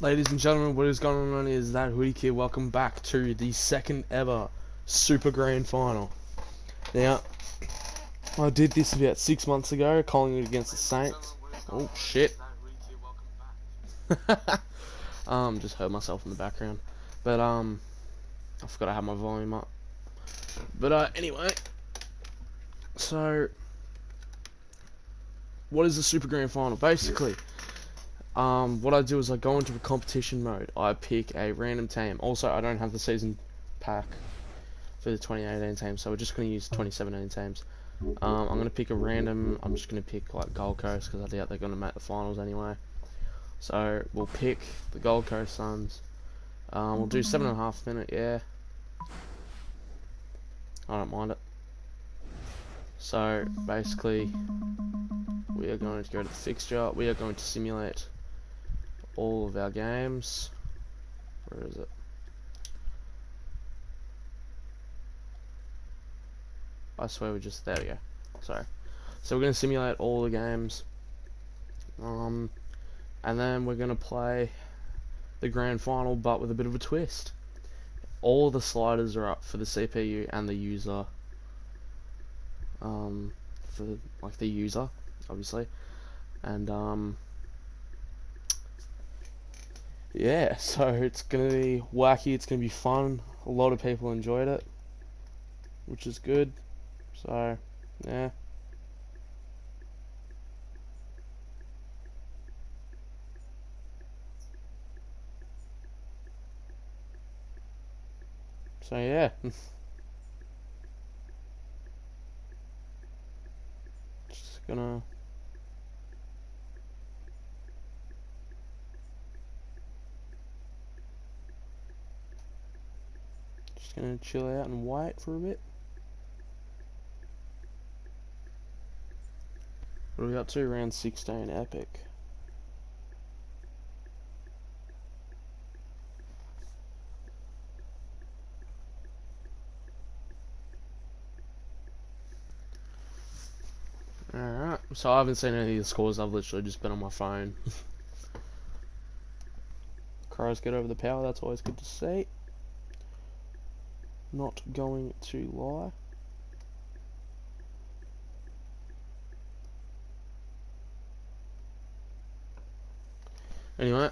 Ladies and gentlemen, what is going on is that Hoodie Kid. Welcome back to the second ever Super Grand Final. Now, I did this about 6 months ago, calling it against the Saints. Oh shit! Just heard myself in the background, but I forgot I had my volume up. But anyway, so what is the Super Grand Final? Basically, what I do is I go into a competition mode. I pick a random team. Also, I don't have the season pack for the 2018 teams, so we're just going to use 2017 teams. I'm going to pick a random. I'm just going to pick like Gold Coast because I doubt they're going to make the finals anyway. So we'll pick the Gold Coast Suns. We'll do 7.5 minute. Yeah, I don't mind it. So basically, we are going to go to the fixture. We are going to simulate all of our games. Where is it? I swear we just, there we go. Sorry. So we're going to simulate all the games. And then we're going to play the grand final, but with a bit of a twist. All the sliders are up for the CPU and the user. For like the user, obviously. And yeah, so it's going to be wacky, it's going to be fun. A lot of people enjoyed it, which is good. So, yeah. So, yeah. Just gonna... Just gonna chill out and wait for a bit. What are we up to? Round 16, epic. Alright, so I haven't seen any of the scores, I've literally just been on my phone. Crows get over the power, that's always good to see. Not going to lie. Anyway,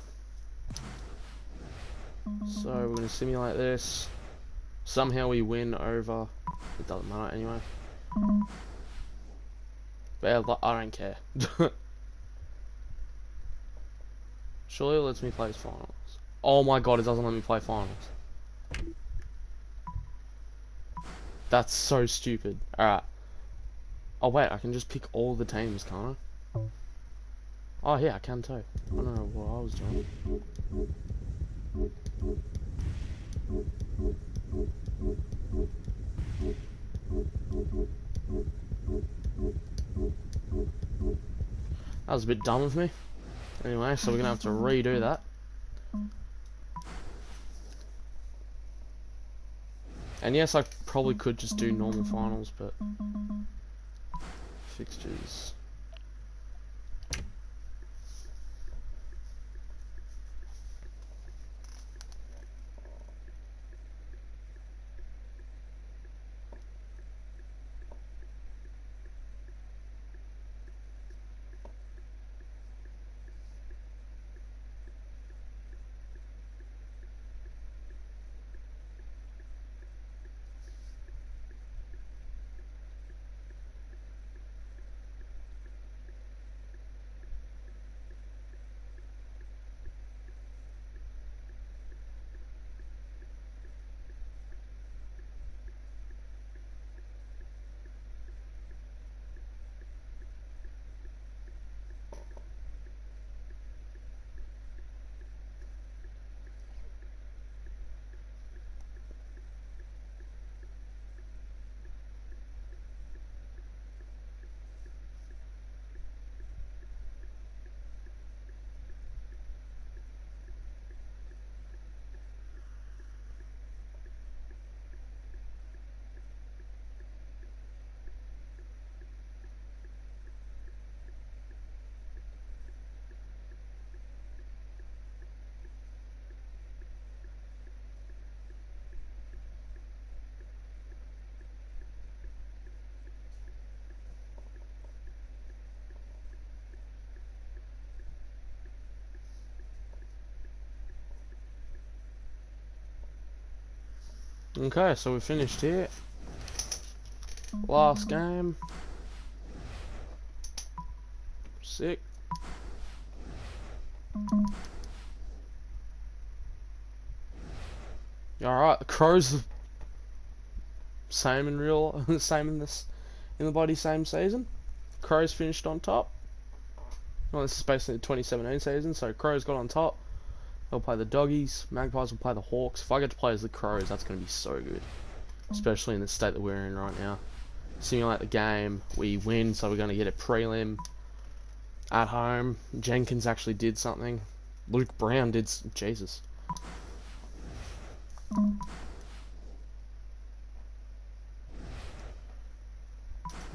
so we're going to simulate this. Somehow we win over, it doesn't matter anyway. But yeah, I don't care. Surely it lets me play finals. Oh my god, it doesn't let me play finals. That's so stupid. Alright. Oh wait, I can just pick all the teams, can't I? Oh yeah, I can too. I don't know what I was doing. That was a bit dumb of me. Anyway, so we're gonna have to redo that. And yes, I probably could just do normal finals, but fixtures. Okay, so we finished here. Last game. Sick. Alright, the Crows same in real same in this in the bloody same season. Crows finished on top. Well, this is basically the 2017 season, so Crows got on top. They'll play the Doggies. Magpies will play the Hawks. If I get to play as the Crows, that's going to be so good. Especially in the state that we're in right now. Simulate the game. We win, so we're going to get a prelim at home. Jenkins actually did something. Luke Brown did... Jesus.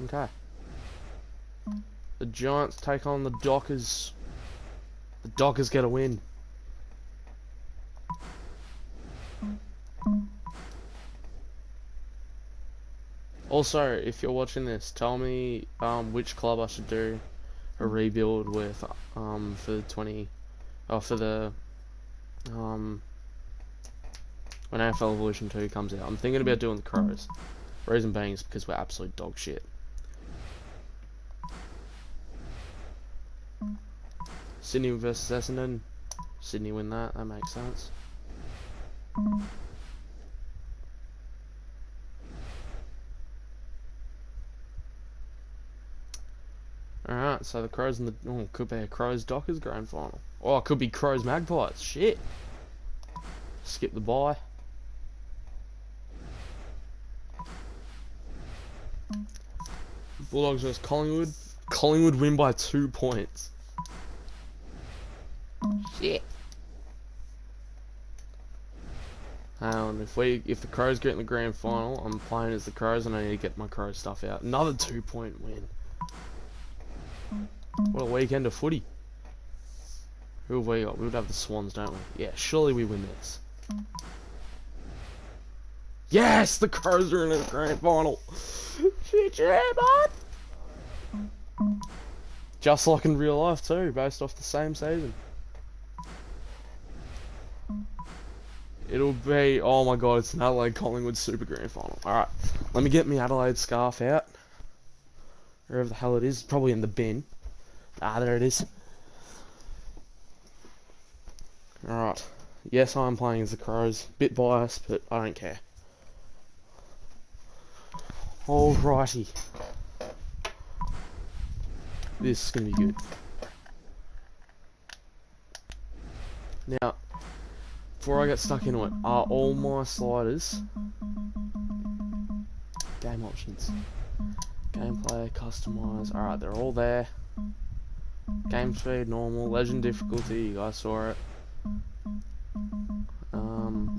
Okay. The Giants take on the Dockers. The Dockers get a win. Also, if you're watching this, tell me which club I should do a rebuild with for the when AFL Evolution 2 comes out. I'm thinking about doing the Crows. Reason being is because we're absolute dog shit. Sydney versus Essendon. Sydney win that. That makes sense. Alright, so the Crows and the... Oh, could be a Crows Dockers grand final. Oh, it could be Crows Magpies. Shit. Skip the bye. Bulldogs versus Collingwood. Collingwood win by 2 points. Shit. If the Crows get in the grand final, I'm playing as the Crows and I need to get my Crow stuff out. Another 2-point win. What a weekend of footy. Who have we got? We would have the Swans, don't we? Yeah, surely we win this. Yes! The Crows are in the grand final. Shit, yeah, bud! Just like in real life too, based off the same season. It'll be... Oh my god, it's an Adelaide Collingwood Super Grand Final. Alright, let me get my Adelaide scarf out. Wherever the hell it is. Probably in the bin. Ah, there it is. Alright. Yes, I'm playing as the Crows. Bit biased, but I don't care. Alrighty. This is going to be good. Now, before I get stuck into it, are all my sliders... Game options. Gameplay, customize. Alright, they're all there. Game speed, normal. Legend difficulty, you guys saw it.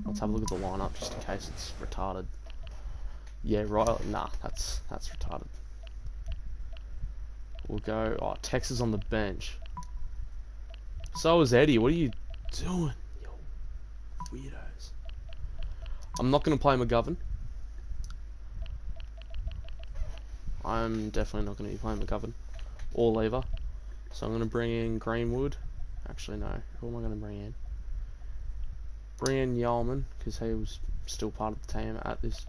Let's have a look at the lineup just in case it's retarded. Yeah, right. Nah, that's retarded. We'll go. Oh, Tex is on the bench. So is Eddie. What are you doing, yo, weirdos? I'm not gonna play McGovern. I'm definitely not gonna be playing McGovern or Lever. So I'm gonna bring in Greenwood. Actually, no. Who am I gonna bring in? Bring in Yeoman because he was still part of the team at this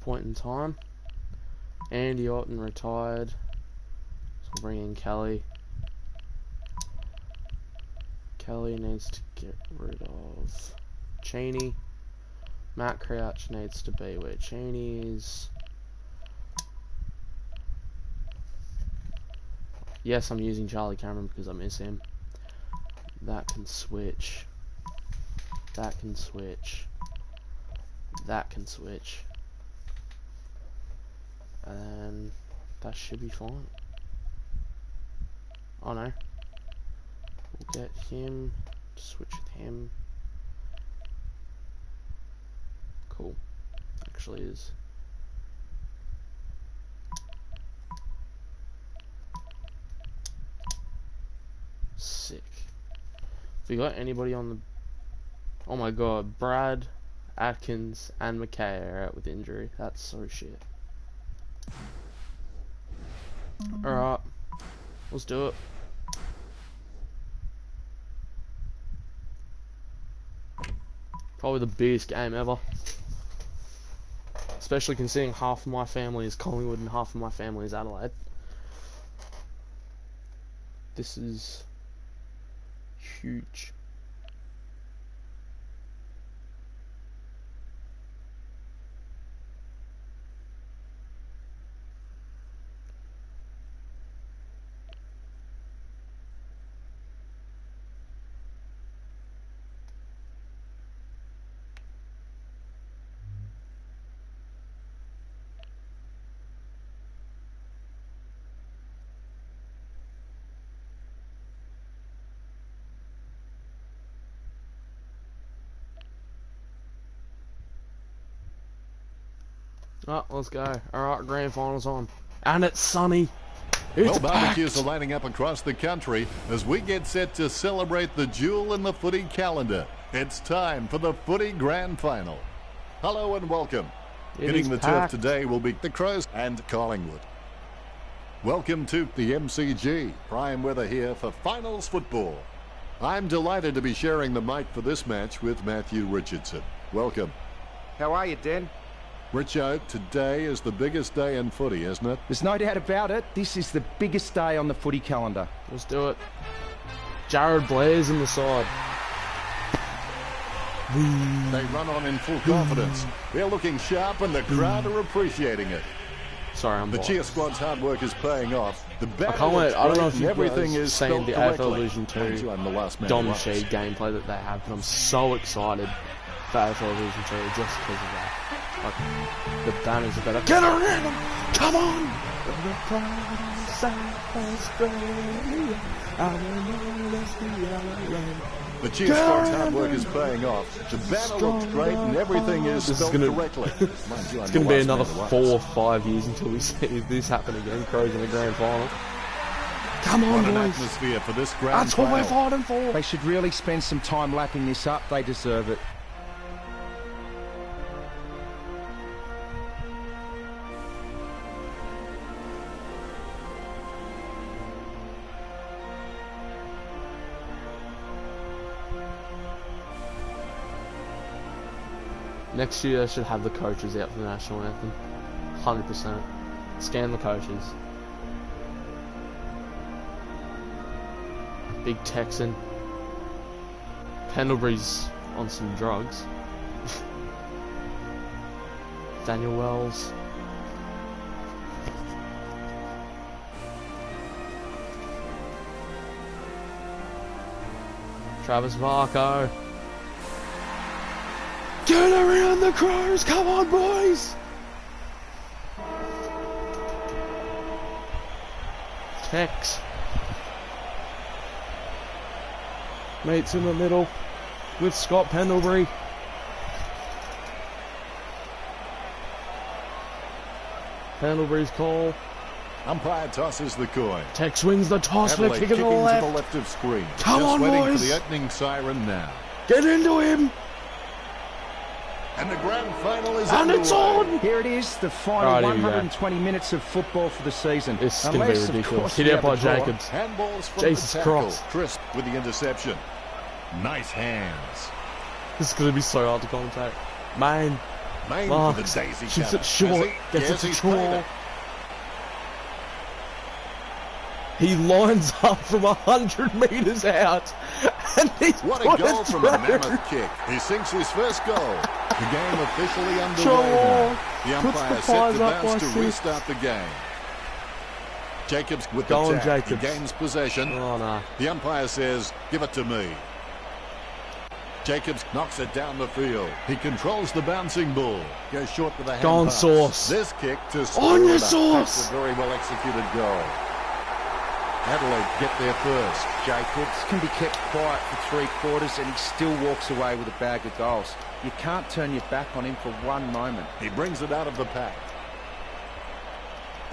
point in time. Andy Orton retired, so we'll bring in Kelly. Kelly needs to get rid of Cheney. Matt Crouch needs to be where Cheney is. Yes, I'm using Charlie Cameron because I miss him. That can switch. That can switch. That can switch. And that should be fine. Oh no. We'll get him to switch with him. Cool. Actually is. Sick. Have we got anybody on the... Oh my god, Brad, Atkins, and McKay are out with injury. That's so shit. Alright. Let's do it. Probably the biggest game ever. Especially considering half of my family is Collingwood and half of my family is Adelaide. This is huge. Oh, let's go. Alright, grand finals on. And it's sunny. It's barbecues packed. are lining up across the country as we get set to celebrate the jewel in the footy calendar. It's time for the footy grand final. Hello and welcome. Hitting the turf today will be the Crows and Collingwood. Welcome to the MCG. Prime weather here for finals football. I'm delighted to be sharing the mic for this match with Matthew Richardson. Welcome. How are you, Dan? Richo, today is the biggest day in footy, isn't it? There's no doubt about it. This is the biggest day on the footy calendar. Let's do it. Jared Blair's in the side. They run on in full confidence. They're looking sharp and the crowd are appreciating it. Sorry, I'm The biased. cheer squad's hard work is paying off. The I can't wait. I don't know if you've everything is seen the AFL Division 2 Dom Dom Sheed gameplay that they have, but I'm so excited for AFL Division 2 just because of that. Like, the banners are better. Get around them! Come on! The pride of South Australia. I will not let's be alone. The cheer squad's hard work is paying off. The banner looks great and everything is spelled correctly. It's going to be another 4 or 5 years until we see this happen again. Crows in the grand final. Come on, what an boys! atmosphere for this grand That's what final. we're fighting for. They should really spend some time lapping this up. They deserve it. Next year, they should have the coaches out for the national anthem. 100%. Scan the coaches. Big Texan. Pendlebury's on some drugs. Daniel Wells. Travis Varco. Get around the Crows! Come on, boys! Tex. Mates in the middle with Scott Pendlebury. Pendlebury's call. Umpire tosses the coin. Tex wins the toss with a Adelaide kick to kicking the to left. the left of screen. Come Just on, waiting boys. for the opening siren now. Get into him! And the grand final is And it's underway. on! Here it is, the final Alright, here we go. 120 minutes of football for the season. This is going to be Unless, of ridiculous. course, Hit we out have by the draw. Jacobs. Handballs from Jesus the tackle. Christ. Crisp with the interception. Nice hands. This is going to be so hard to commentate. Main. Main Marks. for the daisy Shoots cutter. it short. Has he? Gets Yes, it to he's played Traw. it. He lines up from 100 metres out. And he's What put a goal it from a through. mammoth kick. He sinks his first goal. The game officially underway Traw now. The puts umpire the set pies to up bounce by to 6. restart the game. Jacobs with Go the on, tap. Jacobs. He gains possession. Oh, no. The umpire says, give it to me. Jacobs knocks it down the field. He controls the bouncing ball. Goes short with a hand Go on, pass. Sauce. This kick to On score your it up. Sauce. That's a very well executed goal. Adelaide get there first. Jacobs can be kept quiet for 3 quarters and he still walks away with a bag of goals. You can't turn your back on him for one moment. He brings it out of the pack.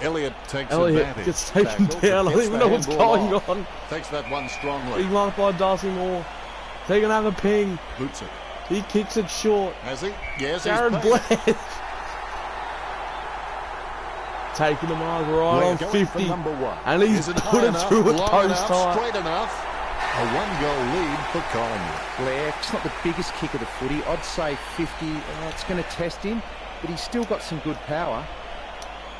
Elliott takes Elliott advantage. gets taken Tackles, down. I don't gets even the know what's handball going off. on. Takes that one strongly. He's marked by Darcy Moore. They're going to have a ping. Boots it. He kicks it short. Has he? Yes, Jared he's played Blair. Taking the mark right on going for 50. number 1. And he's Is it put high it enough, through a long post enough, high. straight enough. A 1-goal lead for Collingwood. Blair, it's not the biggest kick of the footy. I'd say 50. It's going to test him. but he's still got some good power.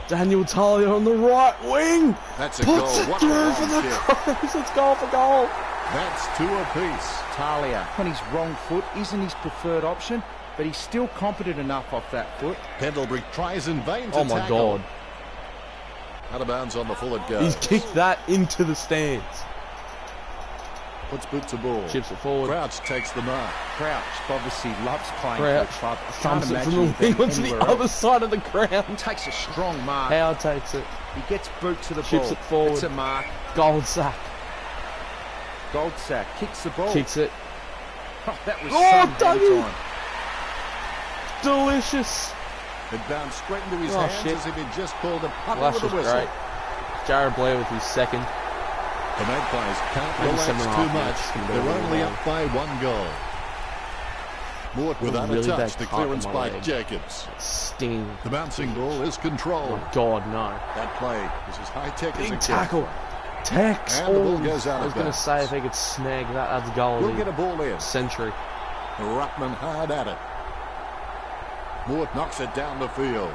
Daniel Talia on the right wing. That's a goal. Puts it What a through long for the kick. Crows. It's goal for goal. That's 2 apiece. Talia on his wrong foot isn't his preferred option, but he's still competent enough off that foot. Pendlebury tries in vain to Oh my tackle. God. Out of bounds on the full it goes. He's kicked that into the stands. Puts boot to ball. Chips it forward. Crouch takes the mark. Crouch obviously loves playing Crouch for the club. I can't thumps it from imagine the him being wing onto the anywhere other else. side of the ground. Takes a strong mark. Howard takes it. He gets boot to the Chips ball. it forward. It's a mark. Gold sack. Goldsack kicks the ball. Kicks it. Oh, that was Oh, some Dougie! time. Delicious. It bounced straight into his Oh, hands shit. as if he'd just called a puppy Well, with that's a just whistle. great. Jared Blair with his second. The Magpies can't Maybe relax 7.5 too minutes. much. Gonna be They're really only long. up by 1 goal. Mort without really a touch. bad The cut on clearance my by leg. Jacobs. Sting. The bouncing ball is Oh controlled. my God, no. That play is as high-tech as Big it gets. tackle. Tex. And the ball Oh, goes out I of was going to bounds. say if he could snag that, that's goal. We'll get a ball in. Century. Ruckman hard at it. Mort knocks it down the field.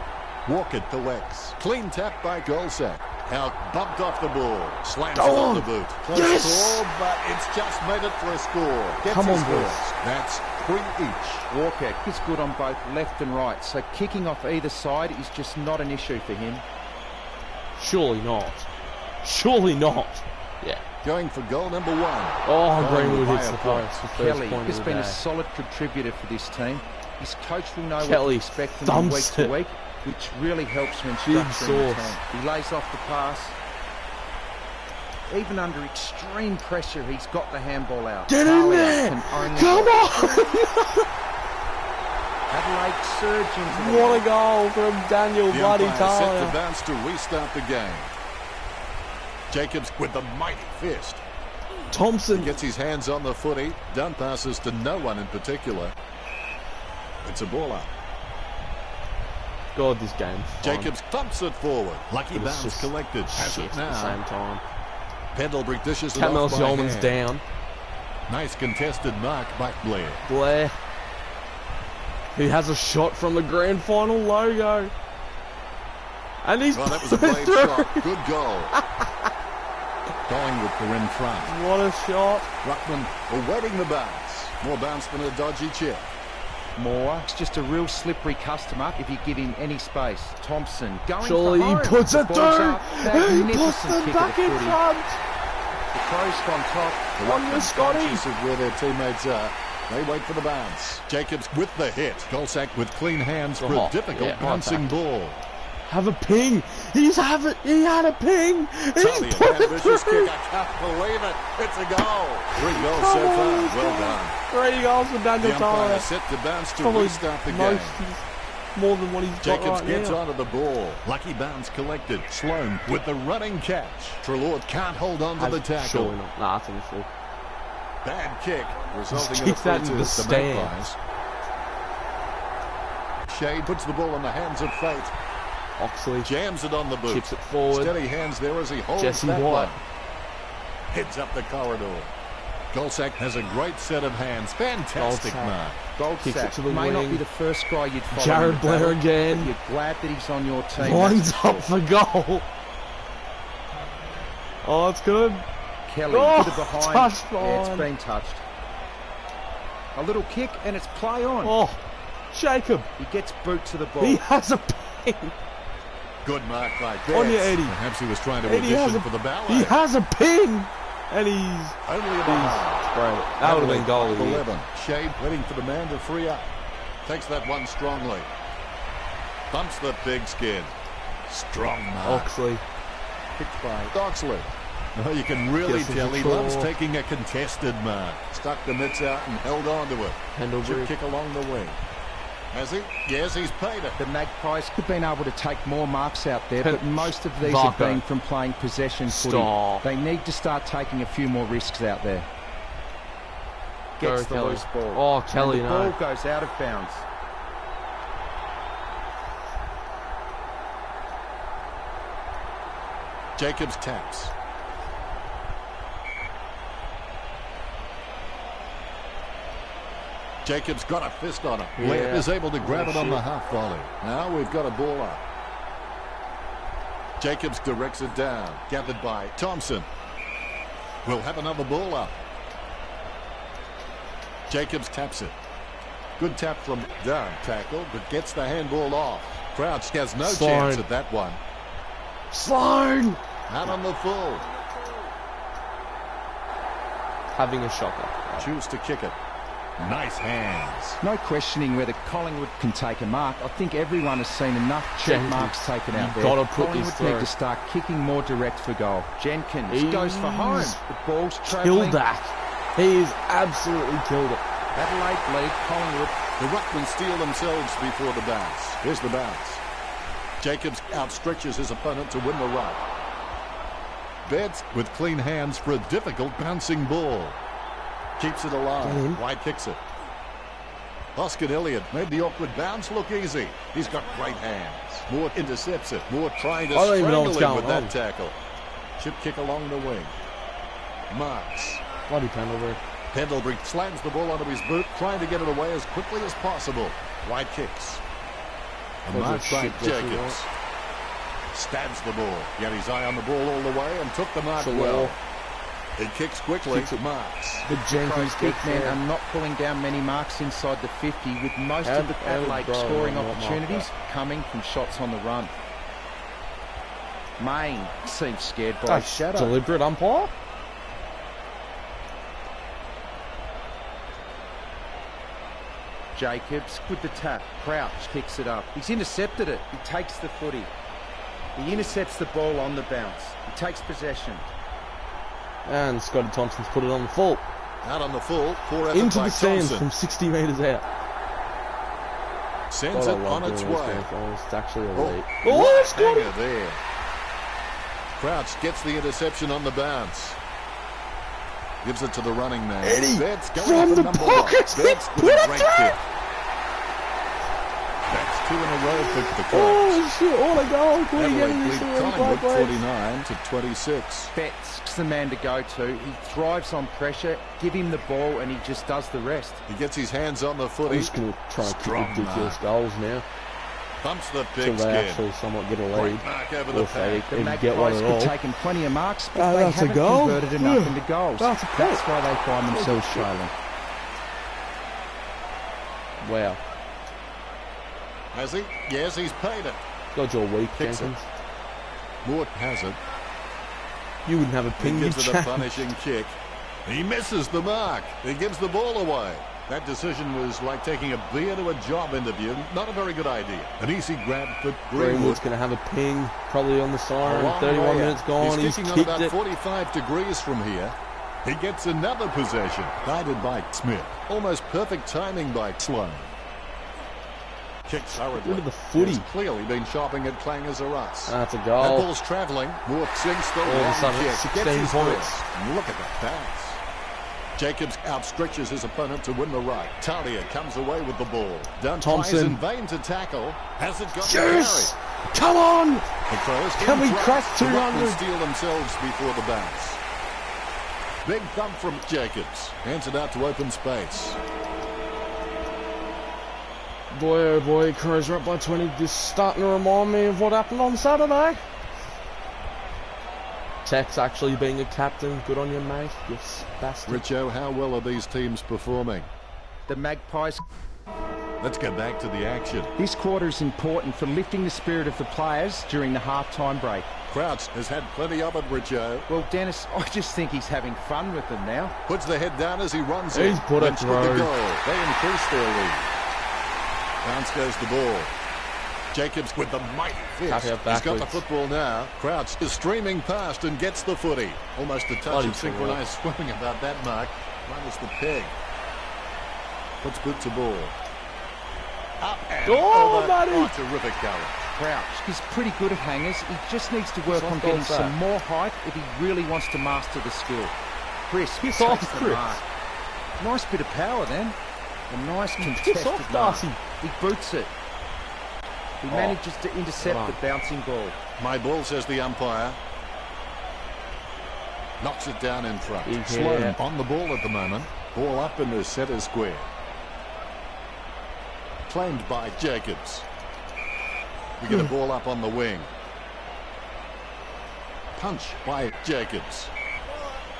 Walker collects. Clean tap by Golsack. Now bumped off the ball. Slams it on the boot. Close Yes! call, but it's just made it for a score. Gets Come his on, boys. first. That's 3 each. Walker is good on both left and right, so kicking off either side is just not an issue for him. Surely not. Surely not. Yeah. Going for goal number 1. Oh, Greenwood by hits a the point. post. The first Kelly point has of the been a day. solid contributor for this team. His coach will know Kelly what to expect from him week thumps to it. week, which really helps when Big structuring the sauce. team. He lays off the pass. Even under extreme pressure, he's got the handball out. Get in Talia there! can only Come block. on! Adelaide surge into the What a goal from Daniel The Bloody umpire set to Talia. bounce to restart the game. Jacobs with the mighty fist. Thompson. Gets his hands on the footy. Down passes to no one in particular. It's a ball up. God, this game's fun. Jacobs thumps it forward. Lucky But it's bounce just collected. Has shit it at the same now. time. Pendlebury dishes it Camels off by Yeoman's hand. down. Nice contested mark by Blair. Blair. He has a shot from the grand final logo. And he's Well, that was a put it brave through. shot. Good goal. Collingwood are in front. What a shot. Ruckman awaiting the bounce. More bounce than a dodgy chip. Moore. It's just a real slippery customer if you give him any space. Thompson going Surely for he home. puts The it ball's through. up. He puts Magnificent them kick back of the in footy. front. The Crows on top. On the Scotty. Conscious of where their teammates are. They wait for the bounce. Jacobs with the hit. Golsack with clean hands for Oh, a difficult yeah, high bouncing ball. Have a ping. He had a ping. He's Talia, put it ambitious through. kick. I can't believe it. It's a goal. 3 goals so Come far. on. Well done. 3 goals for The Daniel umpire Talia. set to bounce to Probably restart the most, game. more than what he's got Jacobs right gets now. onto the ball. Lucky bounce collected. Sloan with the running catch. Trelaw can't hold on to the tackle. Surely not. Nah, it's in the full. Bad kick, resulting Just in a kick that free into to the the stands. Magpies. Shade puts the ball in the hands of fate. Oxley Jams it on the boot. chips it forward. Steady hands there as he holds Jesse that White. one. Heads up the corridor. Golsack has a great set of hands. Fantastic Goldsack. mark. Kicks it Goldsack to the may not wing. be the first guy you'd follow. Jared in the Blair battle, again. but you're glad that he's on your team. Lines that's up for for goal. Oh, it's good. Kelly, Oh, bit of behind. touched Yeah, it's on. been touched. A little kick and it's play on. Oh, Jacob. He gets boot to the ball. He has a ping. Good mark by Betts. On you, Eddie. Perhaps he was trying to Eddie has audition a, for the ballet. he has a ping. And he's Only a behind. great. That would have been goal of the year. 11. Shade waiting for the man to free up. Takes that one strongly. Bumps the big skin. Strong mark. Oxley. Picked by Oxley. Oh, you can really Gets tell the he claw. loves taking a contested mark. Stuck the mitts out and held on to it. Pendlebury. Chip kick along the wing. Has he? Yes, he's paid it. The Magpies have been able to take more marks out there, Pen- but most of these Varco. have been from playing possession footy. Stop. They need to start taking a few more risks out there. Gets Go, the Kelly. loose ball. Oh, Kelly, and the no. ball goes out of bounds. Jacobs taps. Jacobs got a fist on it. Yeah. Webb is able to grab it on the half volley. Now we've got a ball up. Jacobs directs it down. Gathered by Thompson. We'll have another ball up. Jacobs taps it. Good tap from Dunn. Tackle, but gets the handball off. Crouch has no chance at that one. Sloan! Out on the full. Having a shocker. Choose to kick it. Nice hands. No questioning whether Collingwood can take a mark. I think everyone has seen enough check marks taken out there. Gotta put Collingwood this need through. to start kicking more direct for goal. Jenkins goes for home. The ball's Killed travelling. that. He's absolutely killed it. Adelaide lead Collingwood. The Ruck will steal themselves before the bounce. Here's the bounce. Jacobs outstretches his opponent to win the ruck. Betts with clean hands for a difficult bouncing ball. Keeps it alive. White kicks it. Oscar Elliott made the awkward bounce look easy. He's got great hands. Moore intercepts it. Moore trying to strangle him with that tackle. Chip kick along the wing. Marks. Bloody Pendlebury. Pendlebury slams the ball onto his boot, trying to get it away as quickly as possible. White kicks. And marked by Jacobs. Stabs the ball. He had his eye on the ball all the way and took the mark well. He kicks quickly. Marks. The Jenkins Big kick men there. are not pulling down many marks inside the 50, with most of Adelaide scoring opportunities coming from shots on the run. Main seems scared by That's Shadow. deliberate umpire. Jacobs with the tap. Crouch kicks it up. He's intercepted it. He takes the footy. He intercepts the ball on the bounce. He takes possession. And Scotty Thompson's put it on the full. Out on the full. Poor effort Into by the stands Thompson. from 60 metres out. Sends God, it I love on its doing this way. grand final. It's actually elite. Oh, It's got hanger it. there. Crouch gets the interception on the bounce. Gives it to the running man. Eddie, Betts going from for the number pocket, one. Betts he with put a it great down. kick. That's 2 in a row for the Crouch. Oh shit, what a goal. What are you Adelaide getting lead this Collingwood one? 49-26. Betts the man to go to. He thrives on pressure. Give him the ball and he just does the rest. He gets his hands on the I'm footy. just going to try and kick Strong ridiculous mark. goals now. Thumps the Till big they skin. actually somewhat get a Great lead. mark over Or the if they pack. The even get one Magpies at all. could take plenty of marks, but Oh, they that's a haven't goal. converted enough Yeah. into goals. That's a That's goal. why they find themselves trailing. Wow. Has he? Yes, he's paid it. God, you're weak, Kicks it. Jenkins. Moore has it. You wouldn't have a He ping, you gives it a chat. punishing kick. He misses the mark. He gives the ball away. That decision was like taking a beer to a job interview. Not a very good idea. An easy grab for Greenwood. Greenwood's going to have a ping, probably on the A siren. long 31 way minutes out. gone. He's kicking on kicked about it. 45 degrees from here. He gets another possession. Guided by Smith. Almost perfect timing by Sloan. Kicks hurriedly. Look at the footy. He's clearly been shopping at Clangers or us. That's a That goal. ball's travelling. Moore sinks the All of a long sudden, kick. it's Gets 16 his points. first. And look at that bounce. Jacobs outstretches his opponent to win the right. Talia comes away with the ball. Dunn tries Thompson. in vain to tackle. Has it got Yes! to carry? Come on! The Crows Can in we front. crack The Rock will 200? steal themselves before the bounce. Big thump from Jacobs. Hands it out to open space. Boy, oh boy, Crows are up by 20. This is starting to remind me of what happened on Saturday. Tex actually being a captain. Good on you, mate. You bastard. Richo, how well are these teams performing? The Magpies. Let's go back to the action. This quarter is important for lifting the spirit of the players during the half-time break. Crouch has had plenty of it, Richo. Well, Dennis, I just think he's having fun with them now. Puts the head down as he runs He's in. put it Lynch with the through. goal. They increase their lead. Bounce goes the ball. Jacobs with the mighty fist. Cut out He's got the backwards. football now. Crouch is streaming past and gets the footy. Almost a touch Bloody of synchronised swimming about that mark. Minus the peg. Puts boot to ball. Up and Oh, over. buddy. Oh, terrific goal. Crouch is pretty good at hangers. He just needs to work It's on off getting goal some back. more height if he really wants to master the skill. Chris Piss takes off, the Chris. mark. Nice bit of power then. A nice Piss contested off, mark. Darcy. He boots it. He manages to intercept Come the bouncing ball. My ball, says the umpire. Knocks it down in front. Big Sloan hit. on the ball at the moment. Ball up in the centre square. Claimed by Jacobs. We get a ball up on the wing. Punch by Jacobs.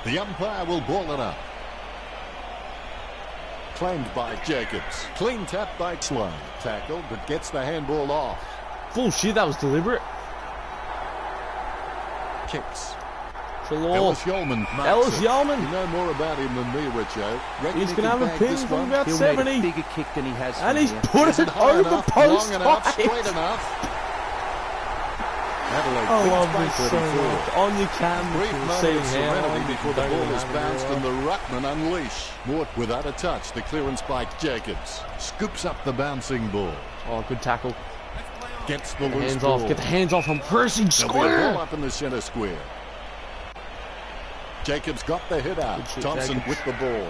The umpire will ball it up. Claimed by Jacobs. Clean tap by Sloan. Tackled, but gets the handball off. Bullshit, that was deliberate. Kicks. Ellis Yeoman. Yeoman. You know more about him than me, Richo. He's going to have a pin from about He'll 70. need a bigger kick than he has. And he's put it over post long enough, height. straight enough. Adelaide I love by this so 34. much. On your cam, Brief you can moment see of serenity how before the ball is bounced and the ruckman unleash. Mort without a touch. The clearance by Jacobs. Scoops up the bouncing ball. Oh, good tackle. Gets the loose Hands ball. off. Get the hands off. I'm pressing There'll be a ball square. up in the centre square. Jacobs got the hit out. Good shit, Thompson Jacobs. with the ball.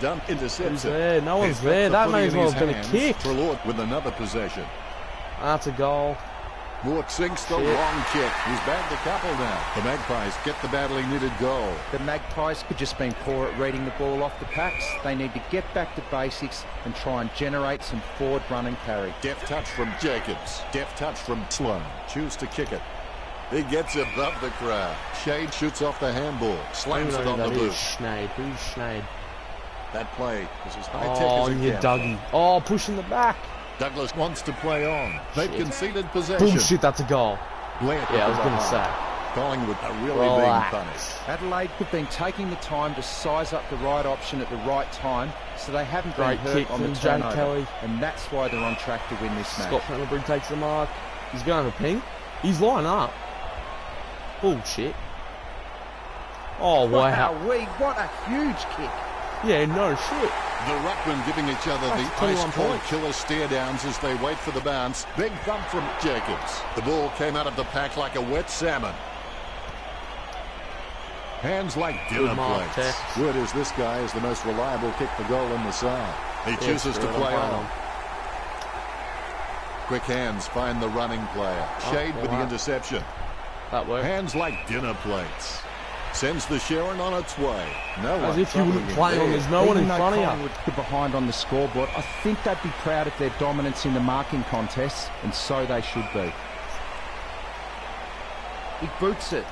Dunk intercepts Who's it. there? No one's He's got there. the That footy may as in well his have been a hands. kick. Trelaw with another possession. That's a goal. Mort sinks the Shit. long kick. He's bagged a couple now. The Magpies get the badly needed goal. The Magpies could just been poor at reading the ball off the packs. They need to get back to basics and try and generate some forward run and carry. Deft touch from Jacobs. Deft touch from Sloan. Choose to kick it. He gets above the crowd. Shade shoots off the handball. Slams it on the boot. Schneid. Who's Schneid? That play is as high tech Oh, as and it you gets. Dougie. Oh, pushing the back. Douglas wants to play on. They've Shit. conceded possession. Bullshit, that's a goal. Blair Yeah, I was with going the to high. say. Collingwood are really Relax. being punished. Adelaide have been taking the time to size up the right option at the right time, so they haven't been Great hurt kick on the from Jake turnover. Kelly. And that's why they're on track to win this match. Scott Pendlebury takes the mark. He's going to have a ping. He's lining up. Bullshit. Oh, wow. Wowee, what a huge kick. Yeah, no shit. The ruckman giving each other That's the 21 ice-cold points. killer stare-downs as they wait for the bounce. Big thump from Jacobs. The ball came out of the pack like a wet salmon. Hands like dinner Good mark, plates. Tex. Word is this guy is the most reliable kick for goal in the side. He chooses to screw it, play I'm on. Quick hands find the running player. Shade with the wow. interception. That worked. Hands like dinner plates. Sends the Sharon on its way. No As one if you wouldn't troubling him play on. there. There's no one in Even though front of you. Collingwood are behind on the scoreboard, I think they'd be proud of their dominance in the marking contests, and so they should be. He boots it.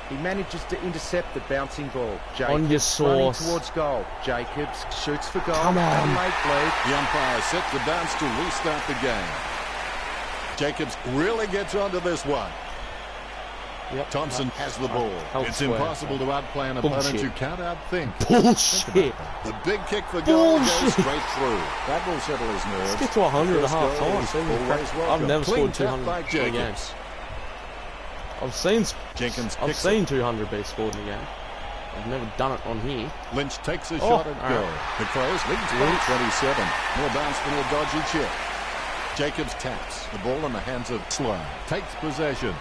He manages to intercept the bouncing ball. Jacobs On your running sauce. towards goal. Jacobs shoots for goal. Come on. Adelaide lead. The umpire set the bounce to restart the game. Jacobs really gets onto this one. Yep. Thompson has the ball. Held It's square. impossible to outplay an opponent Bullshit. who can't outthink. Bullshit. The big kick for goal goes Bullshit. straight through. That will settle his nerves. Let's get to 100 at First half goal time. is See me always crack. I've welcome. never Clean scored tap 200 by in a game. Jacobs. I've Jenkins seen kicks it. 200 be scored in a game. I've never done it on here. Lynch takes a Oh, shot at all goal. right. The Crows lead by 27. More bounce than a dodgy chip. Jacobs taps. The ball in the hands of Sloan. Takes possession.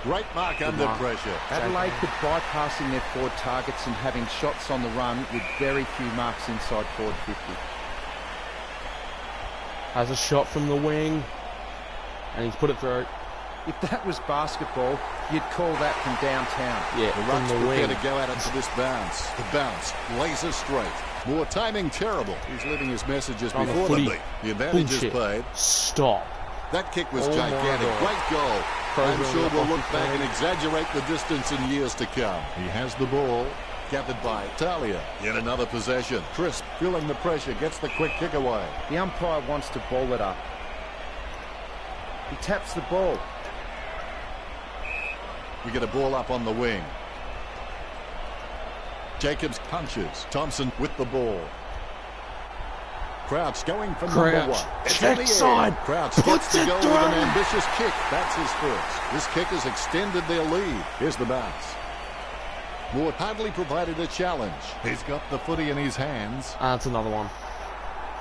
Great mark under mark. pressure. Adelaide could bypassing their forward targets and having shots on the run with very few marks inside forward 50. Has a shot from the wing. And he's put it through. If that was basketball, you'd call that from downtown. Yeah, The from Rucks the prepare wing. to go at it for this bounce. The bounce laser straight. More timing terrible. He's leaving his messages On the before footy. the beat. The advantage Bullshit. is played. Stop. That kick was Oh my gigantic. God. Great goal. Pros I'm on sure the we'll look fucking back and thing. exaggerate the distance in years to come. He has the ball. Gathered by Talia. Yet another possession. Crisp, feeling the pressure, gets the quick kick away. The umpire wants to ball it up. He taps the ball. We get a ball up on the wing. Jacobs punches. Thompson with the ball. Crouch going for number Crouch. one. It's Check in the air. side. Crouch Puts gets to it go with through. an ambitious kick. That's his first. This kick has extended their lead. Here's the bounce. Moore hardly provided a challenge. He's got the footy in his hands. That's another one.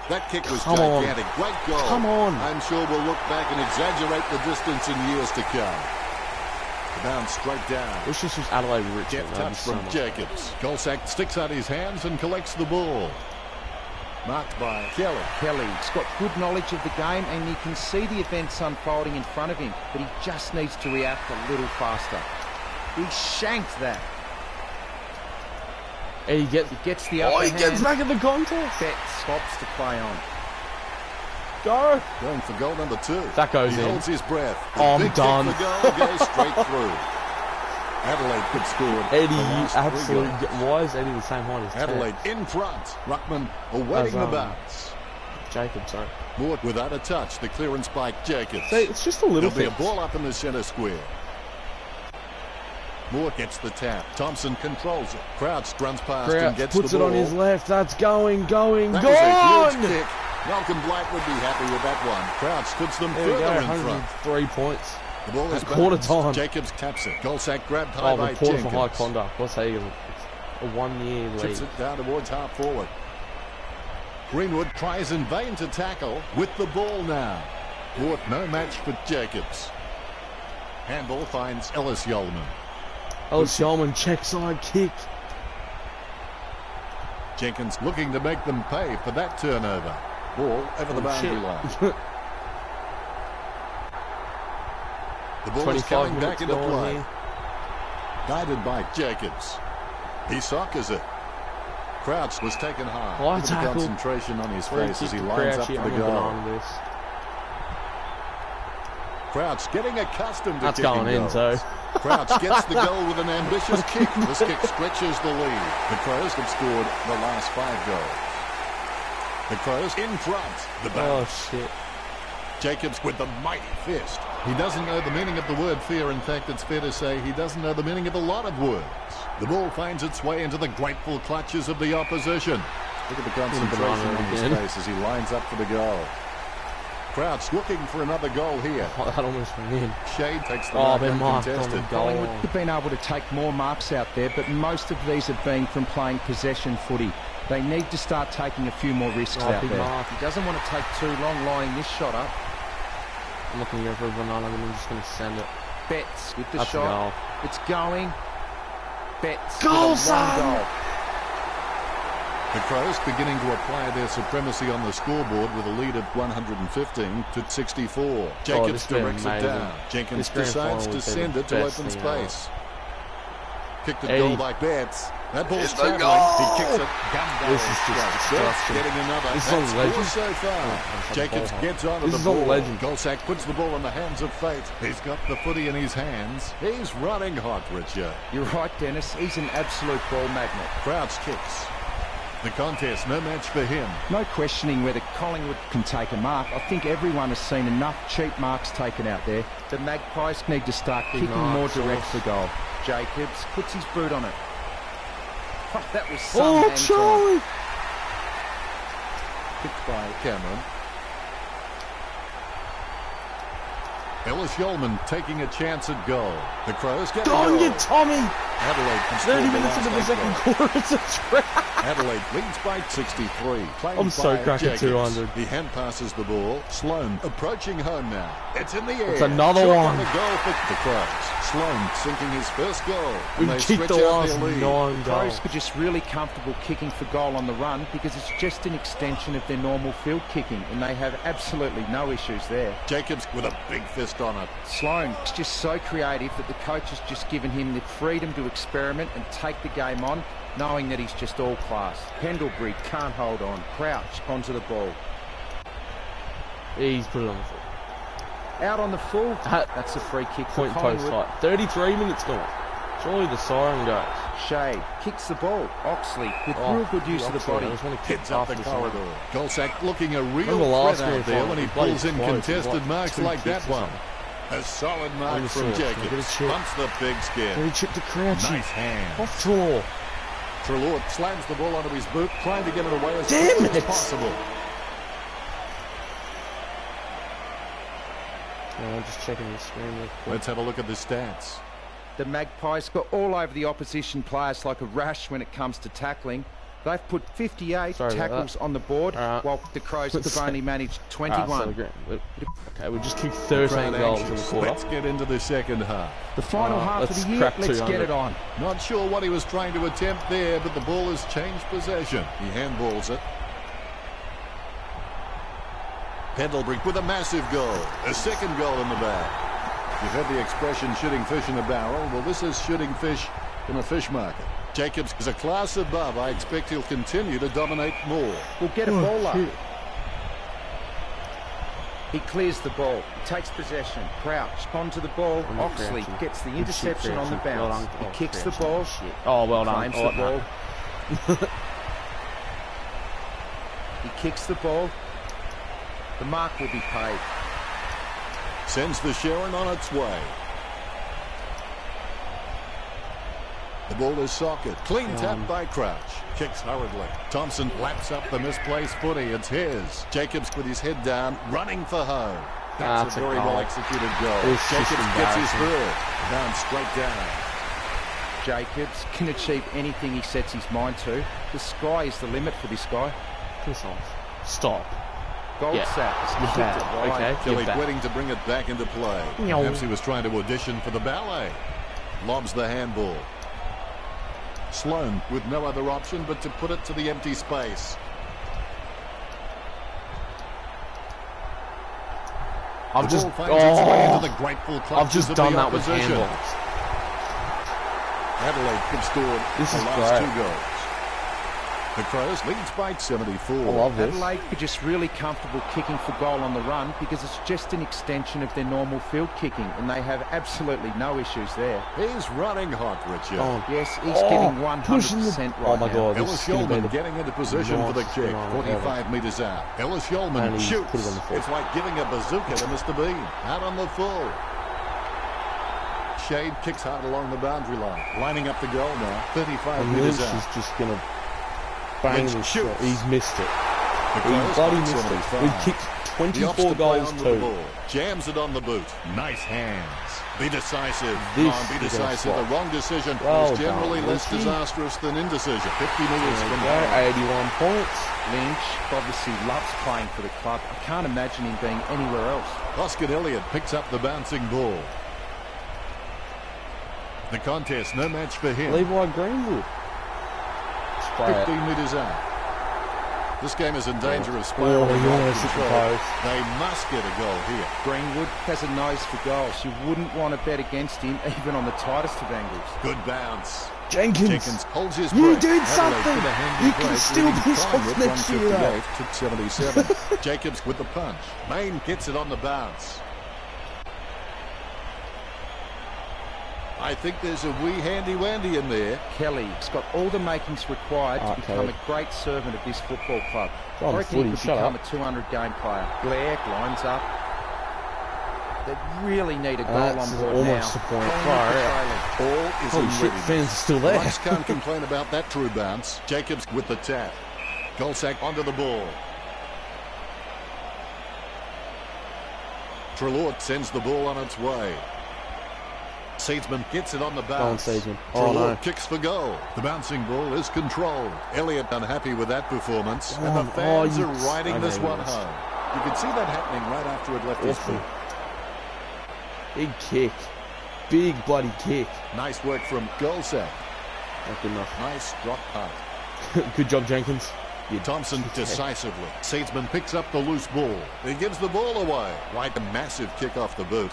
That kick was Come on. gigantic. Great goal. Come on. I'm sure we'll look back and exaggerate the distance in years to come. The bounce straight down. Wish this was Adelaide Richmond. Get That'd touch be so from much Jacobs. Goldsack sticks out his hands and collects the ball. Marked by Kelly. Kelly's got good knowledge of the game and you can see the events unfolding in front of him, but he just needs to react a little faster. He shanked that. He gets the upper hand. He gets back in the contest. Betts stops to play on. Go. Going for goal number 2. That goes he in. He holds his breath. I'm done. The goal goes straight through. Adelaide could score. Eddie, you absolutely... Why is Eddie the same height as Adelaide in front. Ruckman awaiting the bounce. Jacob, sorry. Mort without a touch. The clearance by Jacobs. See, it's just a little There'll be a ball up in the centre square. Mort gets the tap. Thompson controls it. Crouch runs past and gets puts the ball. It on his left. That's going, gone! Was a huge kick. Malcolm Blight would be happy with that one. Crouch puts them further in front. 3 points. The ball is quarter time. Jacobs taps it. Goalsack grabbed high by report Jenkins. for high conduct. What's that? It's a 1 year lead. Chips it down towards half forward. Greenwood tries in vain to tackle with the ball now. Mort no match for Jacobs. Handball finds Ellis Yeoman. Ellis Yeoman check side kick. Jenkins looking to make them pay for that turnover. Ball over the boundary line. The ball is coming back into play. Here. Guided by Jacobs. He soccers it. Crouch was taken high. Look at the concentration on his face as he lines up for the goal. Crouch getting accustomed to kicking goals. So. Crouch gets the goal with an ambitious kick. This kick stretches the lead. The Crows have scored the last 5 goals. The Crows in front. The bounce. Oh, shit. Jacobs with the mighty fist. He doesn't know the meaning of the word fear. In fact, it's fair to say he doesn't know the meaning of a lot of words. The ball finds its way into the grateful clutches of the opposition. Look at the concentration on his face as he lines up for the goal. Crouch looking for another goal here. Oh, that almost went in. Shade takes the mark uncontested. Collingwood have been able to take more marks out there, but most of these have been from playing possession footy. They need to start taking a few more risks out there. Mark. He doesn't want to take too long lining this shot up. I'm looking to go for a banana and I'm just going to send it. Betts with the That's shot. It's going. Betts goal, with a long goal. The Crows beginning to apply their supremacy on the scoreboard with a lead of 115 to 64. Jacobs directs it down. Jenkins decides to send it to open space. Kicked the goal by Betts. That ball's traveling. He kicks it. This is just disgusting. Getting another. This is on legend. So far. Jacobs gets onto the ball. Goalsack puts the ball in the hands of fate. He's got the footy in his hands. He's running hot, Richard. You're right, Dennis. He's an absolute ball magnet. Crouch kicks. The contest, no match for him. No questioning whether Collingwood can take a mark. I think everyone has seen enough cheap marks taken out there. The Magpies need to start kicking more direct for goal. Jacobs puts his boot on it. Oh, that was some Charlie! Kicked by Cameron. Ellis Yeoman taking a chance at goal. The Crows get a goal. Go on, you Tommy! Adelaide can 30 minutes into the second quarter, it's a trap. Adelaide leads by 63. I'm so cracking 200. He hand passes the ball. Sloan approaching home now. It's in the air. It's another one. The goal for the Crows. Sloan sinking his first goal. We've kicked the last 9 goals. Crows are just really comfortable kicking for goal on the run because it's just an extension of their normal field kicking and they have absolutely no issues there. Jacobs with a big fist on it. Sloan is just so creative that the coach has just given him the freedom to experiment and take the game on, knowing that he's just all class. Pendlebury can't hold on. Crouch onto the ball. He's put it on the full. Out on the full. That's a free kick for Point post height. 33 minutes gone. Surely the siren goes. Shea kicks the ball. Oxley with real good use of the body. Heads up the corridor. Goalsack looking a real threat out there when he pulls in contested marks like that one. A solid mark from Jacobs. Bumps the big skin. He chipped the Crouch. Nice hand. Off draw. Treloar slams the ball onto his boot, trying to get it away as quickly as possible. I'm just checking the screen real quick. Let's have a look at the stats. The Magpies got all over the opposition players like a rash when it comes to tackling. They've put 58 tackles on the board, while the Crows have only managed 21. Okay, we just kicked 13 goals in the quarter. Let's get into the second half. The final half of the year, let's get it on. Not sure what he was trying to attempt there, but the ball has changed possession. He handballs it. Pendlebury with a massive goal. A second goal in the bag. You've heard the expression shooting fish in a barrel. Well, this is shooting fish in a fish market. Jacobs is a class above. I expect he'll continue to dominate more. We'll get a ball up. Shit. He clears the ball. He takes possession. Crouch. Onto the ball. Oxley gets the interception on the bounce. He kicks the ball. Oh, well done. Claims the ball. He kicks the ball. The mark will be paid. Sends the Sharon on its way. The ball is socket. Clean tap by Crouch. Kicks hurriedly. Thompson laps up the misplaced footy. It's his. Jacobs with his head down, running for home. That's a very well executed goal. Jacobs gets his third. Down straight down. Jacobs can achieve anything he sets his mind to. The sky is the limit for this guy. Piss off. Stop. Goldsack. Okay. Kelly waiting to bring it back into play. Perhaps he was trying to audition for the ballet. Lobs the handball. Sloan with no other option but to put it to the empty space. I've just done that with handballs. Adelaide could score This is the last great. 2 goals. The Crows leads by 74. I love this. Adelaide are just really comfortable kicking for goal on the run because it's just an extension of their normal field kicking and they have absolutely no issues there. He's running hot, Richard. Oh, Yes, he's getting 100% right oh my now. God, this Ellis is going to be Yeoman the getting into position for the nicest kick. thing I've 45 metres out. Ellis Yeoman And he shoots. put it on the full. It's like giving a bazooka to Mr. Bean. Out on the full. Shade kicks hard along the boundary line. Lining up the goal now. 35 And metres Lynch out. is just going to bang Lynch this shoots. shot. He's missed it. The He Crows bloody find missed it. 75. We've kicked The ops 24 to play goals on with the too. ball. Jams it on the boot. Nice hands. Be decisive. This Come on, be is a decisive. The swap. wrong decision Well is generally done, less Lynchy. disastrous than indecision. 50 metres from There home. you go, 81 points. Lynch obviously loves playing for the club. I can't imagine him being anywhere else. Oscar Elliott picks up the bouncing ball. The contest, no match for him. Levi Greenwood. Spray it. 15 metres out. This game is in danger of Oh, spiraling you out of almost hit the control. post. They must get a goal here. Greenwood has a nose for goals. You wouldn't want to bet against him even on the tightest of angles. Good bounce. Jenkins. holds his You breath. did Adelaide something. with a handy You can break, still leading be Collingwood something next year, 158 to 77. Jacobs with the punch. Main gets it on the bounce. I think there's a wee handy-wandy in there. Kelly's got all the makings required to become Kelly. a great servant of this football club. Go on, I reckon he footy, could shut become up. a 200-game player. Blair lines up. They really need a goal That's on board almost now. the point. Collingwood Far for out. trailing. Ball is Holy in shit, readiness. fans are still there. Rice can't complain about that true bounce. Jacobs with the tap. Goldsack onto the ball. Treloar sends the ball on its way. Seedsman gets it on the bounce. Go on, Seedsman. Oh, Treloar no. kicks for goal. The bouncing ball is controlled. Elliott unhappy with that performance. Come And the on. fans Oh, are riding I this know one this. home. You could see that happening right after it left his Awful. foot. Big kick. Big bloody kick. Nice work from Goldsack. Not good enough. Nice drop punt. Good job, Jenkins. You Thompson decisively. Seedsman picks up the loose ball. He gives the ball away. Like a massive kick off the boot.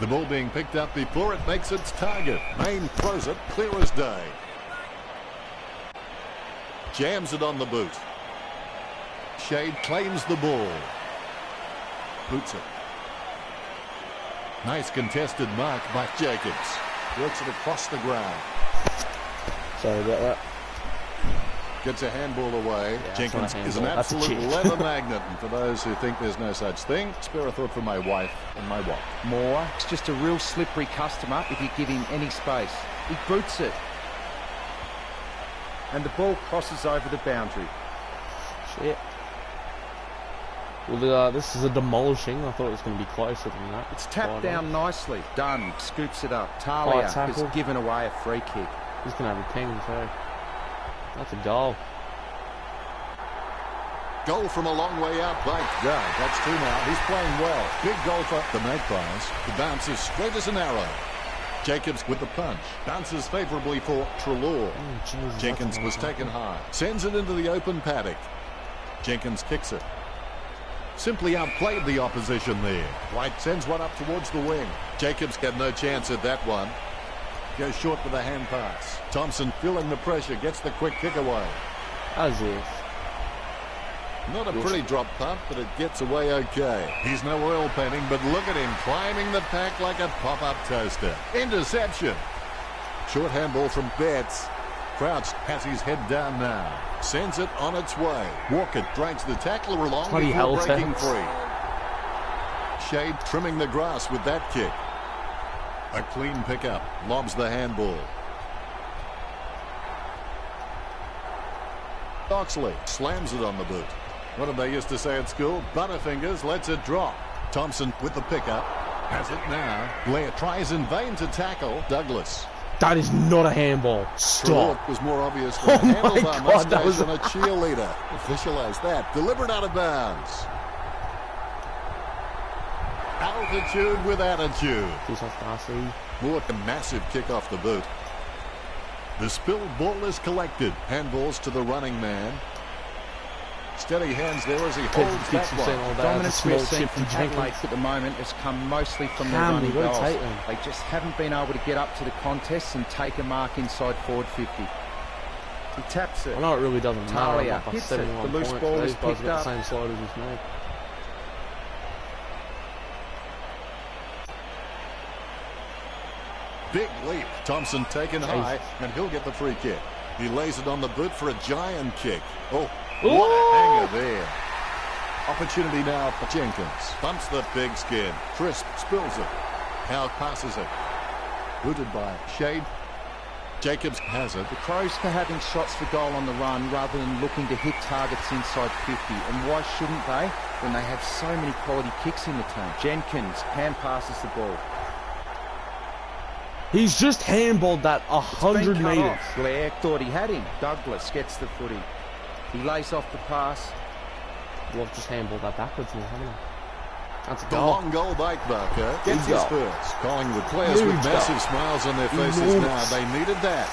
The ball being picked up before it makes its target. Main throws it clear as day. Jams it on the boot. Shade claims the ball. Boots it. Nice contested mark by Jacobs. Works it across the ground. Sorry about that. Gets a handball away. Yeah, Jenkins that's not a is an handball. That's a absolute chip. leather magnet. And for those who think there's no such thing, spare a thought for my wife and my wife. Moore is just a real slippery customer if you give him any space. He boots it. And the ball crosses over the boundary. Shit. Well, this is a demolishing. I thought it was going to be closer than that. It's tapped Fine. down nicely. Dunn scoops it up. High Talia tackle. has given away a free kick. He's going to have a ping, too. That's a goal. Goal from a long way out by Doug. That's two now. He's playing well. Big goal for the Magpies. The bounce is straight as an arrow. Jacobs with the punch. Bounces favourably for Treloar. Oh, Jesus, Jenkins that's was taken high. Sends it into the open paddock. Jenkins kicks it. Simply outplayed the opposition there. White sends one up towards the wing. Jacobs had no chance at that one. Goes short with a hand pass. Thompson feeling the pressure, gets the quick kick away. As if. Not a pretty drop punt, but it gets away okay. He's no oil painting, but look at him climbing the pack like a pop-up toaster. Interception. Short handball from Betts. Crouch has his head down now. Sends it on its way. Walker drags the tackler along before breaking free. Shade trimming the grass with that kick. A clean pickup. Lobs the handball. Oxley slams it on the boot. What did they used to say at school? Butterfingers lets it drop. Thompson with the pickup. Has it now. Blair tries in vain to tackle. Douglas. That is not a handball. Stop. Was more obvious than a handlebar God, that was on a cheerleader. Officialize that. Delivered out of bounds. Altitude with attitude. What a massive kick off the boot. The spilled ball is collected. Handballs to the running man. Steady hands there as he holds that one. The dominance we're seeing from Adelaide at the moment has come mostly from their running goals. They just haven't been able to get up to the contest and take a mark inside forward 50. He taps it. I know it really doesn't matter. Talia hits it. The loose ball is picked up. The same sliders as me. Big leap. Thompson taken high, and he'll get the free kick. He lays it on the boot for a giant kick. Oh, what a hanger there. Opportunity now for Jenkins. Bumps the pigskin. Crisp spills it. Howe passes it. Booted by Shade. Jacobs has it. The Crows are having shots for goal on the run rather than looking to hit targets inside 50. And why shouldn't they when they have so many quality kicks in the team? Jenkins hand passes the ball. He's just handballed that 100 metres. Blair thought he had him. Douglas gets the footy. He lays off the pass. Well, I've just handballed that backwards now, haven't I? That's a goal. The long goal by Barker. Gets his first. Collingwood players with massive smiles on their faces now. They needed that.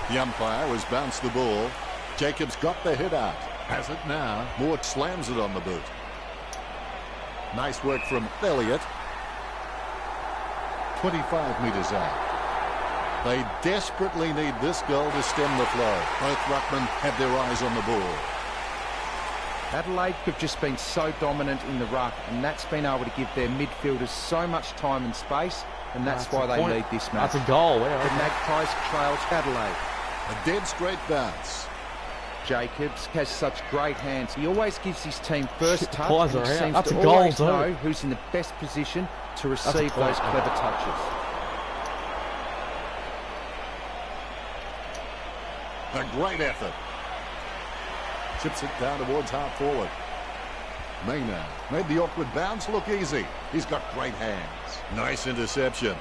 The umpire has bounced the ball. Jacobs got the hit out. Has it now. Moore slams it on the boot. Nice work from Elliott. 25 metres out. They desperately need this goal to stem the flow. Both ruckmen have their eyes on the ball. Adelaide have just been so dominant in the ruck, and that's been able to give their midfielders so much time and space, and that's why they lead this match. That's a goal. The Magpies trails Adelaide. A dead straight bounce. Jacobs has such great hands. He always gives his team first touch, and he seems that's to a goal, always know who's in the best position to receive those clever touches. A great effort. Chips it down towards half forward. Maynard made the awkward bounce look easy. He's got great hands. Nice interception.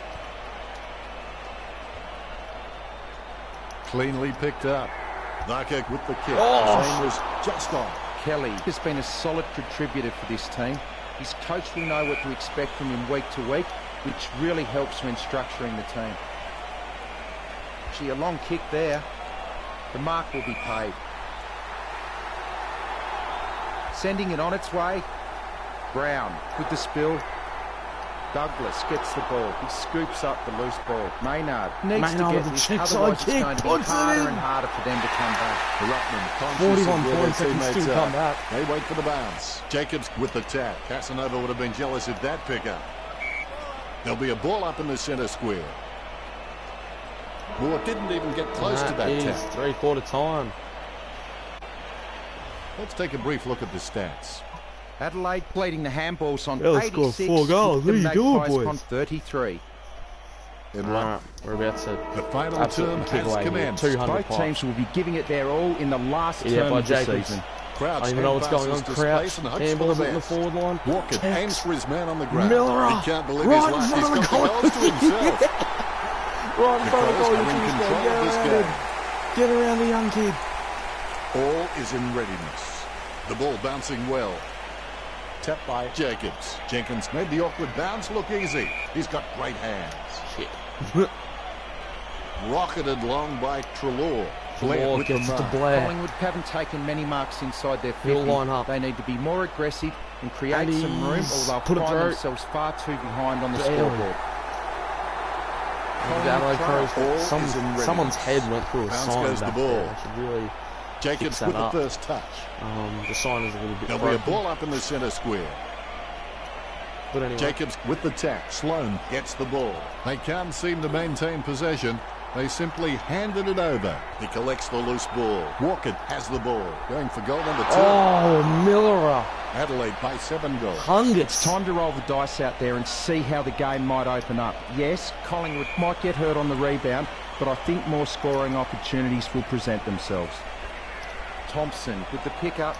Cleanly picked up. Naka with the kick. His aim was just on. Kelly has been a solid contributor for this team. His coach will know what to expect from him week to week, which really helps when structuring the team. Actually, a long kick there. The mark will be paid. Sending it on its way. Brown with the spill. Douglas gets the ball. He scoops up the loose ball. Maynard needs to get this, otherwise it's going to be harder and harder for them to come back. The ruckman conscious 41 points that can still come back. They wait for the bounce. Jacobs with the tap. Casanova would have been jealous of that pickup. There'll be a ball up in the centre square. Moore didn't even get close to that tap. 3/4 time. Let's take a brief look at the stats. Adelaide bleeding the handballs on 86. 4 goals. There you go, boys. On 33. Alright, we're about to. The final term has commenced. Both teams will be giving it their all in the last term of the season. Crouch, I don't even know what's going on. Crouch, handballs in the forward line. Walker aims for his man on the ground. Miller, he can't believe his luck. He's got the goals to himself. Right in front of the goal. Get around the young kid. All is in readiness. The ball bouncing well. Tapped by Jacobs. Jenkins made the awkward bounce look easy. He's got great hands. Shit. Rocketed long by Treloar. Blair with the mark. Collingwood haven't taken many marks inside their 50. Line up. They need to be more aggressive and create some room, or they'll find themselves far too behind on the scoreboard. The Adelaide Crows, someone's head went through a Bounce sign goes back the ball. there. I should really Jacobs that with up. the first touch. The sign is a little bit There'll be a broken. ball up in the centre square. But anyway, Jacobs with the tap. Sloan gets the ball. They can't seem to maintain possession. They simply handed it over. He collects the loose ball. Walker has the ball. Going for goal number 2. oh, Miller, Adelaide by 7 goals. Hungus. It's time to roll the dice out there and see how the game might open up. Yes, Collingwood might get hurt on the rebound, but I think more scoring opportunities will present themselves. Thompson with the pickup.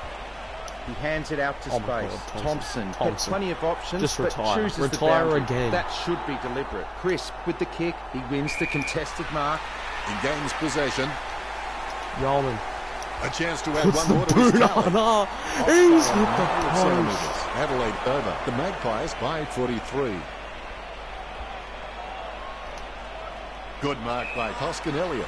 He hands it out to Oh my space. God, Thompson Thompson. had plenty of options, Just but retire. chooses the Retire boundary. again. That should be deliberate. Crisp with the kick. He wins the contested mark. He gains possession. Yeoman. A chance to add Puts one the more to his boot tally. on. He's hit the Centimetres. post. Adelaide over. The Magpies by 43. Good mark by Hoskin Elliott.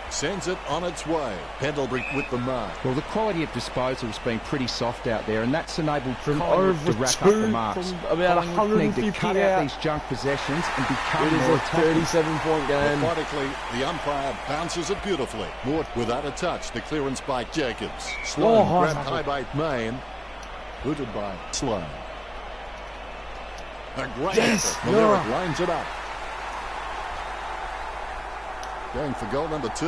Sends it on its way. Pendlebury with the mark. Well, the quality of disposal has been pretty soft out there, and that's enabled From Collingwood over to rack up the two, marks. from about Collingwood need to 150 cut out. out these junk possessions and become It is more a attacking. 37-point game. Methodically, the umpire bounces it beautifully. Mort without a touch. The clearance by Jacobs. Sloan high grabbed high by Main. Booted by Sloan. A great Yes, effort. Maleric Miller. lines it up. Going for goal number 2.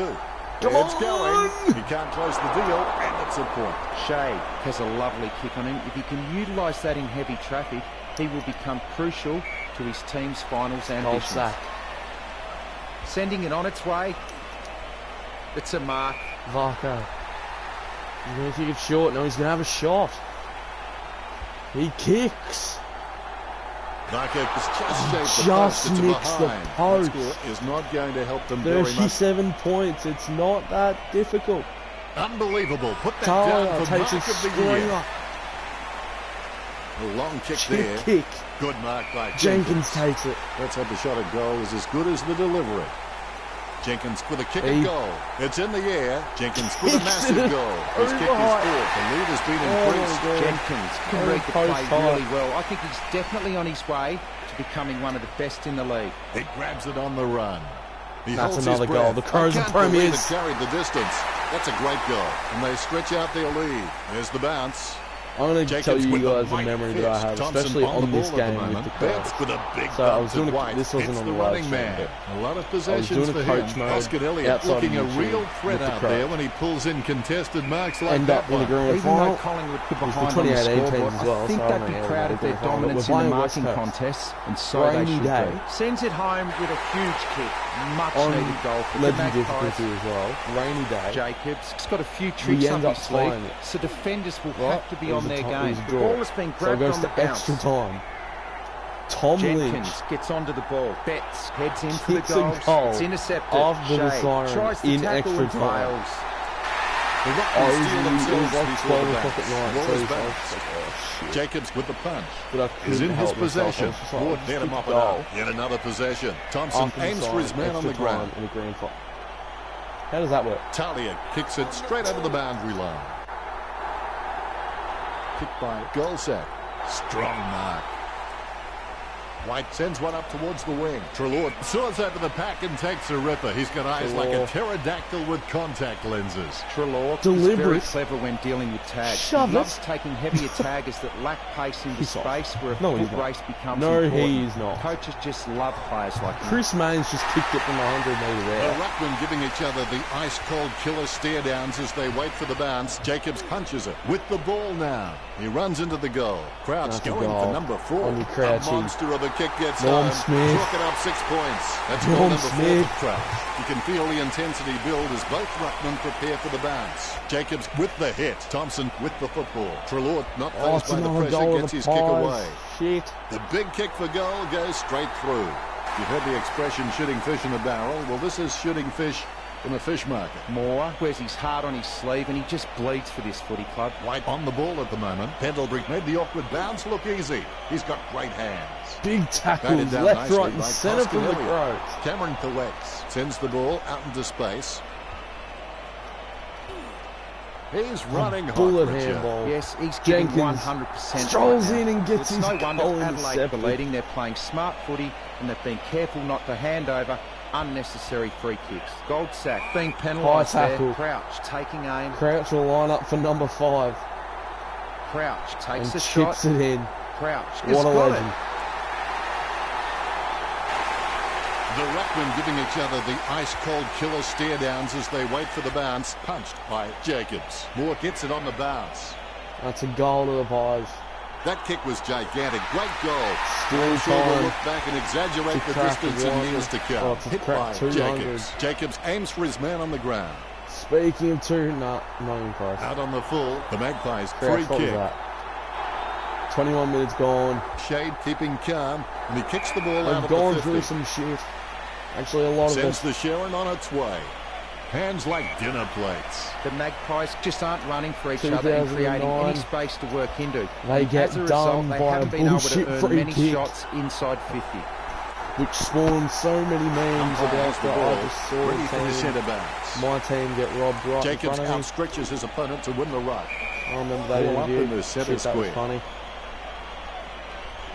Come It's on! going. He can't close the deal, and it's a point. Shea has a lovely kick on him. If he can utilise that in heavy traffic, he will become crucial to his team's finals Goal ambitions. sack. Sending it on its way. It's a mark. Varco. He's going to kick it short. No, he's going to have a shot. He kicks. Varco just shaped the Just post. It's nicks the behind. post. That score is not going to help them very much. 37 points. It's not that difficult. Unbelievable. Put that Talia down for takes mark it of the straight year. up. A long kick Chip there. kick. Good mark by Jenkins takes it. Let's hope the shot at goal is as good as the delivery. Jenkins with a kick at goal. It's in the air. Jenkins with a Kicks it massive goal. His kick is over. fourth. The lead has been Oh, increased. my God. Jenkins can Oh, read the post play high. really well. I think he's definitely on his way to becoming one of the best in the league. He grabs it on the run. He That's holds another his breath. goal. The Crows I are can't believe premiers. it carried the distance. That's a great goal. And they stretch out their lead. There's the bounce. I'm going to tell Jacobs you with the guys a right memory fist. that I have, Thompson especially on the this ball at game the with moment. the Crows. Betts with a big So I bump was to doing White. this wasn't It's on the the live running stream, man. A lot of I was possessions doing for a him. coach mode Oscar Elliott outside looking a of YouTube real threat with the out Crows. there when he pulls in contested marks like End that up in the one. grand Even though final. Collingwood were It was the behind on the 2018 team scoreboard, as well, I think so they'd I be don't know, proud of their grand final. dominance We're in the playing West marking Coast. contests, and so Rainy they should day. be. Sends it home with a huge kick. Much On needed goal for the legend difficulty Magpies. as well. Rainy day. Jacobs has got a few tricks end up up his sleeve, flying it. so defenders will Right? have to be It was on a their tie- it game. was a The draw. ball has been So it grabbed goes on to the bounce. extra time. Tom Lynch Jenkins gets onto the ball. Betts heads in for the kicks a goals. goal It's intercepted. after the Shea siren tries to in tackle extra and time. fails. The Oh, Rockets it steal was themselves like before 12 the o'clock bounce. at night. Ball So is I was bounced. like, oh, shit. Jacobs with the punch. But I Is couldn't in his help myself. I possession. was just like, Ward just let him kick up the and goal. up. Yet another possession. Thompson After the aims for siren, his man on extra the ground. time in the grand final. How does that work? Talia kicks it straight over the boundary line. Kicked by Golsack. Strong mark. White sends one up towards the wing. Treloar soars over the pack and takes a ripper. He's got eyes like a Treloar. pterodactyl with contact lenses. Treloar is Deliberate. very clever when dealing with tags. Shove He loves it. taking heavier taggers that lack pace into He's off. space where a No, he's foot not. race becomes No, important. he is not. Coaches just love players like him. Chris Maines just kicked it from 100 metre The out. ruckmen giving each other the ice-cold killer stare downs as they wait for the bounce. Jacobs punches it with the ball now. He runs into the goal. Crouch That's a going goal. for number 4. On your A Crouchy. monster of a kick gets Norm home. Smith. Chalk it up 6 points. That's Norm goal number 4 Smith. for Crouch. You can feel the intensity build as both ruckmen prepare for the bounce. Jacobs with the hit. Thompson with the football. Treloar not Oh, phased it's by the another pressure, goal of gets the his kick Pies. away. Shit. The big kick for goal goes straight through. You've heard the expression shooting fish in a barrel. Well, this is shooting fish in a fish market. Moore wears his heart on his sleeve and he just bleeds for this footy club. White on the ball at the moment. Pendlebury made the awkward bounce look easy. He's got great hands. Big tackles, Batted down left, nicely right and by centre from the Hoskin Crows. Cameron collects. Sends the ball out into space. He's running hot, bullet Richard. handball. Yes, he's giving Jenkins 100% strolls right in and gets it's his no wonder goal Adelaide intercepted. are leading. They're playing smart footy and they've been careful not to hand over unnecessary free kicks. Goldsack being penalised High there. tackle. Crouch taking aim. Crouch will line up for number 5 Crouch takes and the shot. chips it in. Crouch What a got legend. it. The ruckmen giving each other the ice-cold killer stare-downs as they wait for the bounce. Punched by Jacobs. Moore gets it on the bounce. That's a goal to the Pies. That kick was gigantic. Great goal. Still I'm sure we'll time look back and exaggerate to the crack distance the in years to come. Oh, to Hit crack by 200. Jacobs. Jacobs aims for his man on the ground. Speaking of two, not impressed. Out on the full, the Magpies Crouch, free what was kick. that? 21 minutes gone. Shade keeping calm, and he kicks the ball out They've of gone the 50. through some shit. Actually, a lot of Sends it. the Sharon on its way. Hands like dinner plates. The Magpies just aren't running for each other and creating 2009. any space to work into. They get As a done result, they by a haven't been able bullshit to earn free many kick. shots inside 50. Which spawned so many memes Umpire has about the the ball, I just saw ready for the the centre team, bounce. my team get robbed right Jacobs in front of me. outstretches his opponent to win the ruck. I remember that Ball up interview. in the centre Shit, that was square. funny.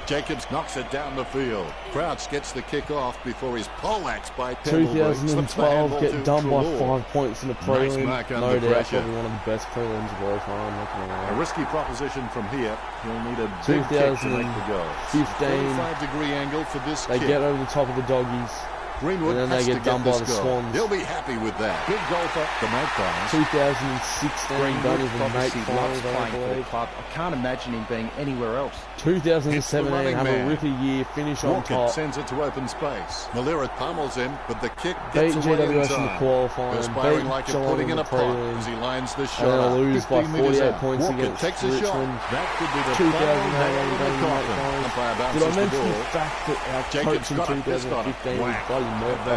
Jacobs knocks it down the field. Crouch gets the kick off before he's poleaxed by Pendlebury. Slips the 2012 handball get to done by Treloar. 5 points in the prelim. mark No under doubt, pressure. probably one of the best prelims of all time. Not gonna A lie. risky proposition from here. He'll need a big kick to make the goal. 2015, 45-degree angle for this they kick. get over the top of the doggies. Greenwood and then has they to get done by this the goal. Swans. He'll be happy with that. Big goal for the Magpies. 2016, don't Greenwood even make obviously loves finals, I playing for the believe. club. I can't imagine him being anywhere else. 2017, running have man. a ripper year, finish on Walker top. sends it to open space. Malira pummels him, but the kick gets Beat away in GWS in the time. qualifying, Perspiring beat like a Geelong pudding in in the a pot prelim, as he lines the and shot then up. lose by 15 metres 48 out. points Walker against takes a Richmond. shot. That could be the 2008 final nail in the Australian coffin. Finals. Umpire Did I bounces the mention the ball. fact that our Jacobs coach in got a fist on it. 2015 was Whack. bloody murdered by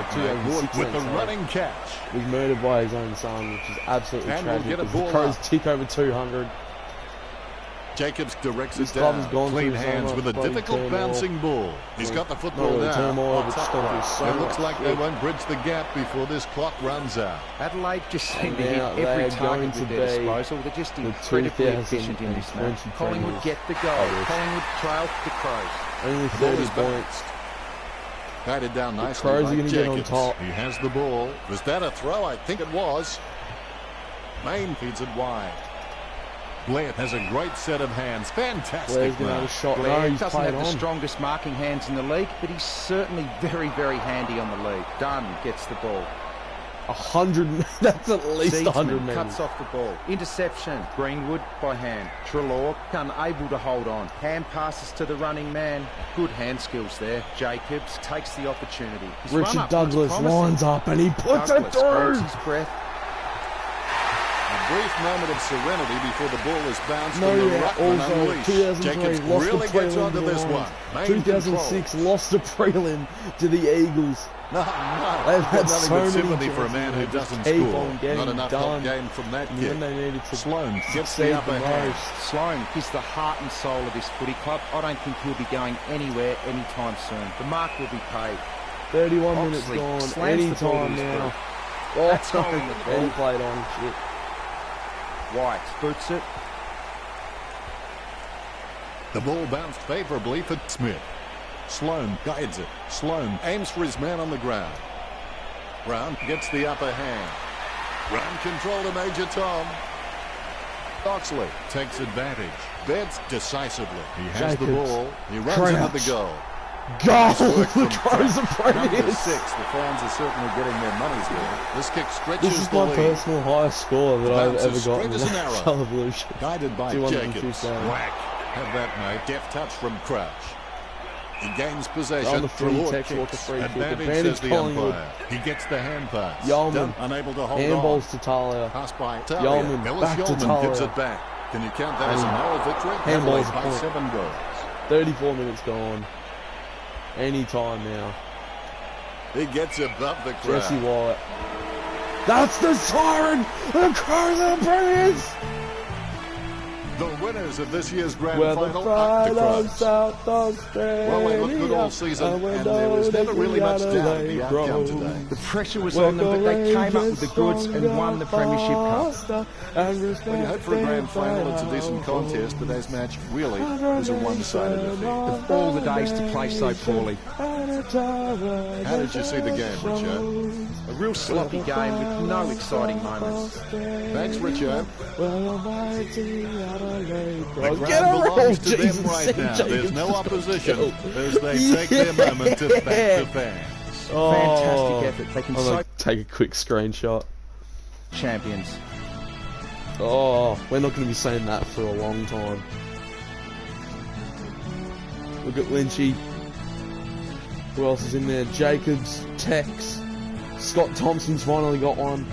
Wood 2016? with the sorry, running catch. was murdered by his own son, which is absolutely And we'll tragic. get a because the ball Crows up. tick over 200. Jacobs directs This it club down. has gone Clean through so hands much with a bloody difficult turmoil. bouncing ball. He's got the football Not really now. turmoil, but Top just gone through right. so It looks much like they shit. won't bridge the gap before this clock runs out. Adelaide just seem to now hit every they are target going with to their be disposal. They're just the incredibly efficient in this match. 2020 Collingwood get the goal. Irish. Collingwood trail the Crows. Only The ball 30 is points. Batted down nicely Crows by are gonna get on Jacobs. top. He has the ball. Was that a throw? I think it was. Main feeds it wide. Blair has a great set of hands. Fantastic Blair's going to have a mark. shot. Blair No, he's doesn't played have the on. strongest marking hands in the league, but he's certainly very, very handy on the league. Dunn gets the ball. 100, that's at least 100 Seedsman metres. cuts off the ball. Interception. Greenwood by hand. Treloar unable to hold on. Hand passes to the running man. Good hand skills there. Jacobs takes the opportunity. His Richard run-up Douglas looks promising. lines up and he puts Douglas it holds through. his breath. A brief moment of serenity before the ball is bounced No, and the yeah, ruckman also unleashed. 2003 Jacobs lost really the gets prelim onto to the this Lions. one. Main 2006 control. lost the prelim to the Eagles. No, They've got had nothing so but many sympathy for a chances man who and they doesn't keep score. on getting Not enough done. help game from that And kick. when they needed to Sloan gets succeed the upper the hand. most. Sloan is the heart and soul of this footy club. I don't think he'll be going anywhere anytime soon. The mark will be paid. 31 minutes Oxley gone. slams Any the ball to time his now. foot. Oh, That's goal in the and he ball. played on. Shit. White boots it. The ball bounced favourably for Smith. Sloan guides it. Sloan aims for his man on the ground. Brown gets the upper hand. Brown control to Major Tom. Oxley takes advantage. Beds decisively. He has the Jacobs. ball. He runs Crouch. into the goal. Goal! Work The from Crows are Number brilliant. 6. The fans are certainly getting their money's worth. This kick stretches This is the my lead. personal highest score that I've Bounces ever straight gotten in as an arrow. AFL Evolution. Guided by 215. Jacobs. Whack. Have that, mate. Deft touch from Crouch. He gains possession. On the free, Treloar takes kicks. Walker free kick. Advantage, Advantage says the Collingwood. umpire. He gets the hand pass. Yeoman. Dunn unable to hold Handballs on. to Talia. Pass by Talia. Yeoman, Ellis back to Yeoman gives Talia. it back. Can you count that as a And moral victory? handball's Adelaide a by point. 7 goals. 34 minutes gone. Any time now. He gets above the crowd. Jesse Wyatt. That's the siren! The Crows are brilliant! The winners of this year's grand We're the final pride are the of Crows. South Australia. Well, they looked good all season, and there was never really much doubt of the outcome today. The pressure was on them, but they came up with the goods and won the Premiership Cup. When you hope for a grand final, it's a decent contest, but today's match really was a one-sided affair. Of all the days to play so poorly. How did you see the game, Richo? A real sloppy game with no exciting moments. Thanks, Richo. The Get ground over belongs it, to them Jesus, right now. Jacob, There's no stop opposition it. as they take their moment to thank the fans. Oh, Fantastic effort. They can I'm so gonna take a quick screenshot. champions. Oh, we're not going to be saying that for a long time. Look at Lynchy. Who else is in there? Jacobs, Tex, Scott Thompson's finally got one.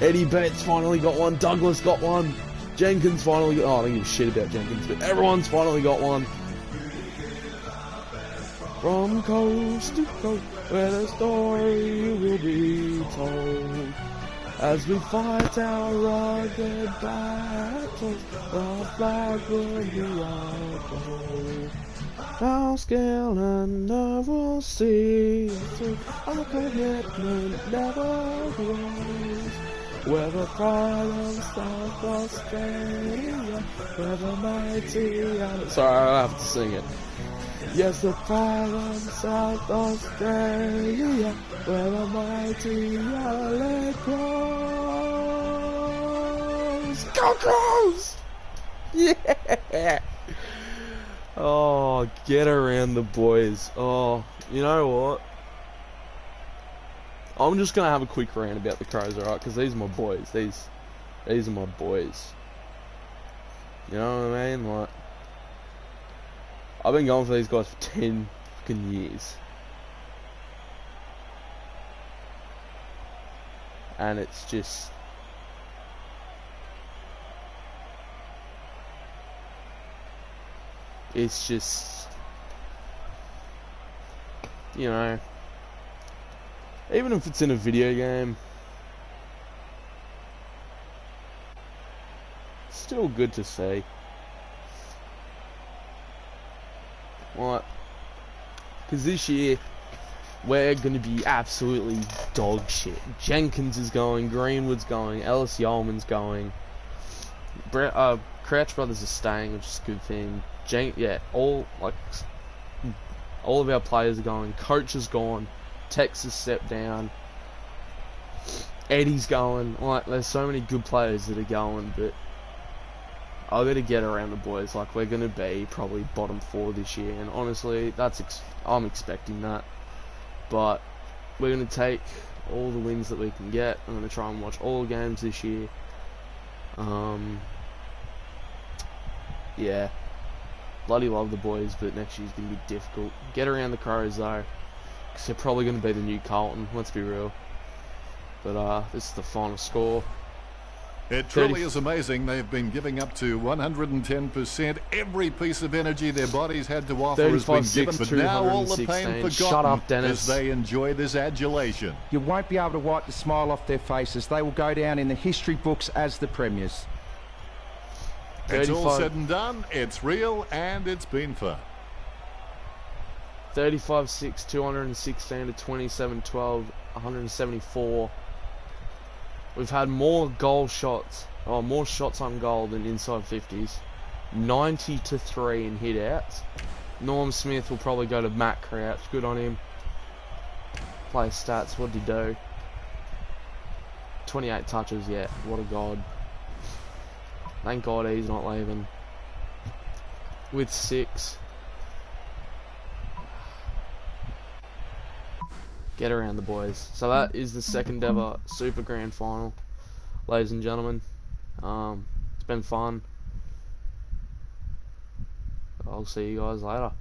Eddie Betts finally got one. Douglas got one. Jenkins finally got... Oh, I don't give a shit about Jenkins, but everyone's finally got one. From coast to coast, where the story will be told. As we fight our rugged battles, the flag will be our goal. Our skill and nerve will see us through. Our commitment never grows. We're the pride of South Australia. We're the mighty... Sorry, I have to sing it. Yes, the pride of South Australia, where the mighty Adelaide Crows. Go Crows! Yeah! Oh, get around the boys. Oh, you know what? I'm just gonna have a quick rant about the Crows, alright? Because these are my boys. These are my boys. You know what I mean? Like, I've been going for these guys for 10 fucking years. And it's just... It's just... You know... Even if it's in a video game... It's still good to see. What? Because this year, we're going to be absolutely dog shit. Jenkins is going, Greenwood's going, Ellis Yeoman's going. Crouch Brothers are staying, which is a good thing. All of our players are going. Coach is gone. Tex has stepped down. Eddie's going. Like, there's so many good players that are going, but I gotta get around the boys. Like, we're gonna be probably bottom 4 this year, and honestly, I'm expecting that. But we're gonna take all the wins that we can get. I'm gonna try and watch all the games this year. Yeah, bloody love the boys, but next year's gonna be difficult. Get around the Crows though, because they're probably gonna be the new Carlton. Let's be real. But this is the final score. It truly is amazing. They've been giving up to 110%. Every piece of energy their bodies had to offer has been given. But now all the pain forgotten. Shut up, Dennis. As they enjoy this adulation. You won't be able to wipe the smile off their faces. They will go down in the history books as the premiers. It's all said and done. It's real and it's been fun. 35-6, 216 to 27-12, 174. We've had more goal shots, or more shots on goal than inside 50s. 90 to 3 in hit outs. Norm Smith will probably go to Matt Crouch. Good on him. Play stats. What did he do? 28 touches. Yeah, what a god. Thank God he's not leaving. With 6. Get around the boys. So that is the second ever Super Grand Final, ladies and gentlemen. It's been fun. I'll see you guys later.